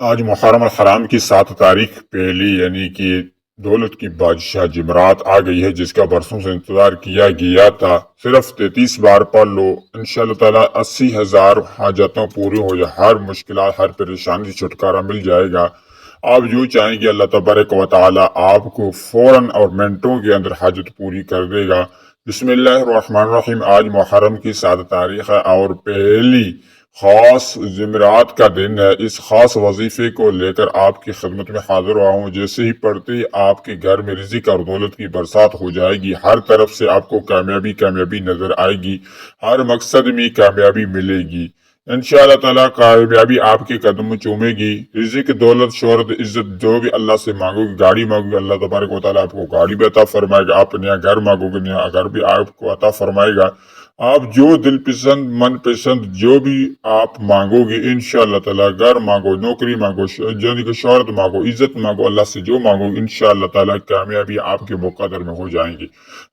آج محرم الحرام کی 7 تاریخ پہلی یعنی کہ دولت کی بادشاہ جمعرات آ گئی ہے، جس کا برسوں سے انتظار کیا گیا تھا۔ صرف 33 بار پڑھ لو، انشاءاللہ تعالیٰ 80,000 حاجتوں پوری ہو جائے، ہر مشکلات ہر پریشانی سے چھٹکارا مل جائے گا۔ آپ جو چاہیں گے اللہ تبارک و تعالیٰ آپ کو فوراً اور منٹوں کے اندر حاجت پوری کر دے گا۔ بسم اللہ الرحمن الرحیم۔ آج محرم کی 7 تاریخ ہے اور پہلی خاص جمعرات کا دن ہے۔ اس خاص وظیفے کو لے کر آپ کی خدمت میں حاضر ہوا ہوں۔ جیسے ہی پڑھتے ہی آپ کے گھر میں رزق اور دولت کی برسات ہو جائے گی، ہر طرف سے آپ کو کامیابی نظر آئے گی، ہر مقصد میں کامیابی ملے گی۔ انشاءاللہ تعالیٰ کامیابی آپ کے قدم میں چومے گی۔ رزق، دولت، شہرت، عزت جو بھی اللہ سے مانگو گے، گاڑی مانگو گے اللہ تبارک و تعالیٰ آپ کو گاڑی بھی عطا فرمائے گا۔ آپ نیا گھر مانگو گے، نیا گھر بھی آپ کو عطا فرمائے گا۔ آپ جو دل پسند من پسند جو بھی آپ مانگو گے انشاءاللہ تعالیٰ، گھر مانگو، نوکری مانگو، یعنی کہ شہرت مانگو، عزت مانگو، اللہ سے جو مانگو انشاءاللہ تعالیٰ کامیابی آپ کے مقدر میں ہو جائیں گی۔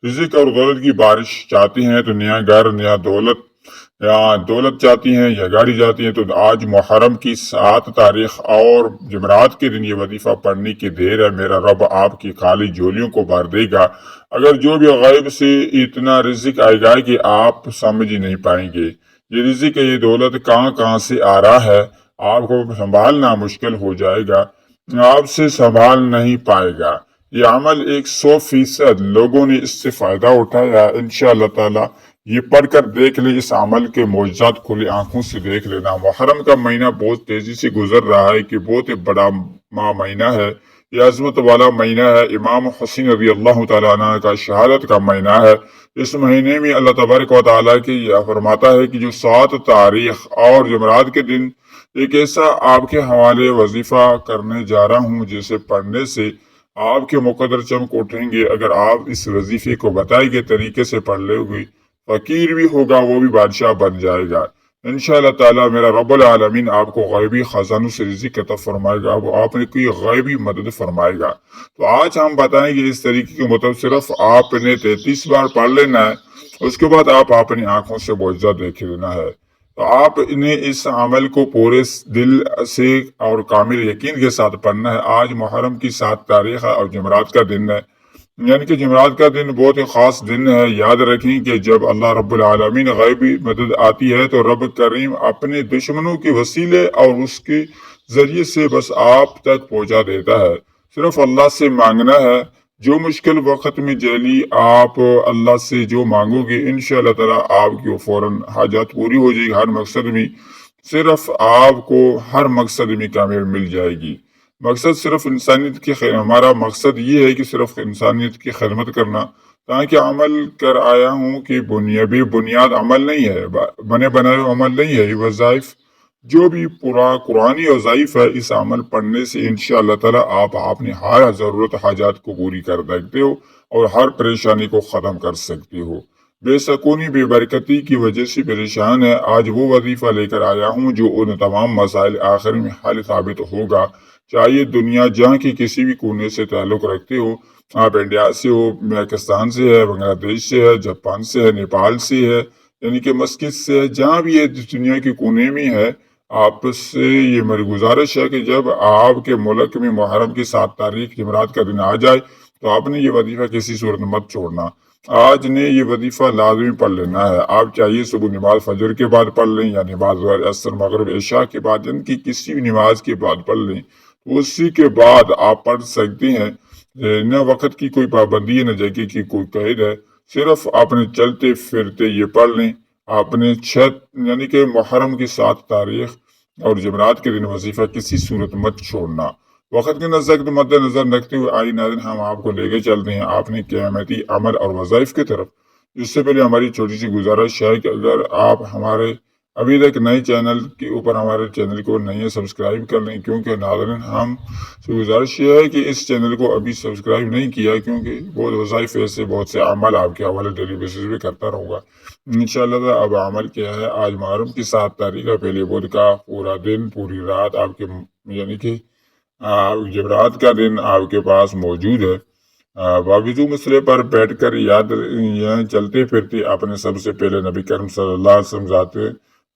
رزق اور دولت کی بارش چاہتی ہیں تو نیا گھر، نیا دولت، یا دولت چاہتی ہیں یا گاڑی چاہتی ہیں تو آج محرم کی 7 تاریخ اور جمعرات کے دن یہ وظیفہ پڑھنے کی دیر ہے۔ میرا رب آپ کی خالی جھولیوں کو بھر دے گا۔ اگر جو بھی غیب سے اتنا رزق آئے گا کہ آپ سمجھ ہی نہیں پائیں گے، یہ رزق یہ دولت کہاں کہاں سے آ رہا ہے، آپ کو سنبھالنا مشکل ہو جائے گا، آپ سے سنبھال نہیں پائے گا۔ یہ عمل 100% لوگوں نے اس سے فائدہ اٹھایا۔ انشاءاللہ تعالی یہ پڑھ کر دیکھ لے، اس عمل کے معجزات کھلی آنکھوں سے دیکھ لینا۔ محرم کا مہینہ بہت تیزی سے گزر رہا ہے کہ بہت بڑا مہینہ ہے، یہ عظمت والا مہینہ ہے۔ امام حسین رضی اللہ تعالیٰ عنہ کا شہادت کا مہینہ ہے۔ اس مہینے میں اللہ تبارک و تعالیٰ کی یہ فرماتا ہے کہ جو 7 تاریخ اور جمعرات کے دن ایک ایسا آپ کے حوالے وظیفہ کرنے جا رہا ہوں جسے پڑھنے سے آپ کے مقدر چمک اٹھیں گے۔ اگر آپ اس وظیفے کو بتائے گئے طریقے سے پڑھ لے گے، فقیر بھی ہوگا وہ بھی بادشاہ بن جائے گا انشاءاللہ تعالیٰ۔ میرا رب العالمین آپ کو غیبی خزانوں سے رزق عطا فرمائے گا، وہ آپ نے کوئی غیبی مدد فرمائے گا۔ تو آج ہم بتائیں گے اس طریقے کے مطابق صرف آپ نے 33 بار پڑھ لینا ہے، اس کے بعد آپ اپنی آنکھوں سے معجزہ دیکھ لینا ہے۔ تو آپ نے اس عمل کو پورے دل سے اور کامل یقین کے ساتھ پڑھنا ہے۔ آج محرم کی 7 تاریخ ہے اور جمعرات کا دن ہے، یعنی کہ جمعرات کا دن بہت ہی خاص دن ہے۔ یاد رکھیں کہ جب اللہ رب العالمین غیبی مدد آتی ہے تو رب کریم اپنے دشمنوں کے وسیلے اور اس کے ذریعے سے بس آپ تک پہنچا دیتا ہے۔ صرف اللہ سے مانگنا ہے۔ جو مشکل وقت میں جیلی آپ اللہ سے جو مانگو گے انشاءاللہ تعالیٰ آپ کی فوراً حاجات پوری ہو جائے گی۔ ہر مقصد میں صرف آپ کو ہر مقصد میں کامیابی مل جائے گی۔ مقصد صرف انسانیت کی ہمارا مقصد یہ ہے کہ صرف انسانیت کی خدمت کرنا، تاکہ عمل کر آیا ہوں کہ بنیاد عمل نہیں ہے، بنے بنائے عمل نہیں ہے، یہ وظائف جو بھی پورا قرآنی وظائف ہے، اس عمل پڑھنے سے انشاءاللہ تعالیٰ آپ اپنی ہر ضرورت حاجات کو پوری کر سکتے ہو اور ہر پریشانی کو ختم کر سکتے ہو۔ بے سکونی بے برکتی کی وجہ سے پریشان ہے، آج وہ وظیفہ لے کر آیا ہوں جو ان تمام مسائل آخر میں حل ثابت ہوگا۔ چاہیے دنیا جہاں کی کسی بھی کونے سے تعلق رکھتے ہو، آپ انڈیا سے ہو، پاکستان سے ہے، بنگلہ دیش سے ہے، جاپان سے ہے، نیپال سے ہے، یعنی کہ مسجد سے ہے، جہاں بھی یہ دنیا کے کونے میں ہے، آپ سے یہ میری گزارش ہے کہ جب آپ کے ملک میں محرم کی 7 تاریخ جمعرات کا دن آ جائے تو آپ نے یہ وظیفہ کسی صورت مت چھوڑنا۔ آج نے یہ وظیفہ لازمی پڑھ لینا ہے۔ آپ چاہیے صبح نماز فجر کے بعد پڑھ لیں یا نماز عصر مغرب عشاء کے بعد، یعنی کہ کسی بھی نماز کے بعد پڑھ لیں، اسی کے بعد آپ پڑھ سکتے ہیں۔ نہ وقت کی کوئی پابندی ہے نہ جگہ کی کوئی قید ہے، صرف اپنے چلتے پھرتے یہ پڑھ لیں۔ آپ نے یعنی کہ محرم کی 7 تاریخ اور جمعرات کے دن وظیفہ کسی صورت مت چھوڑنا۔ وقت کے نزدیک مد نظر رکھتے ہوئے آئی ناظرین ہم آپ کو لے کے چلتے ہیں اپنے قیامتی عمل اور وظائف کی طرف۔ اس سے پہلے ہماری چھوٹی سی گزارش ہے کہ اگر آپ ہمارے ابھی تک نئے چینل کے اوپر ہمارے چینل کو نہیں سبسکرائب کر لیں، کیونکہ ناظرین ہم سے گزارش یہ ہے کہ اس چینل کو ابھی سبسکرائب نہیں کیا، کیونکہ بہت وظائف ایسے بہت سے عمل آپ کے حوالے ڈیلی بیسس پہ کرتا رہوں گا انشاءاللہ۔ اب عمل کیا ہے، آج محرم کی 7 تاریخ کا پہلے بدھ کا پورا دن پوری رات آپ کے یعنی کہ جمعرات کا دن آپ کے پاس موجود ہے۔ باوجود مسئلے پر بیٹھ کر یاد چلتے پھرتے آپ نے سب سے پہلے نبی کرم صلی اللہ علیہ وسلم ذات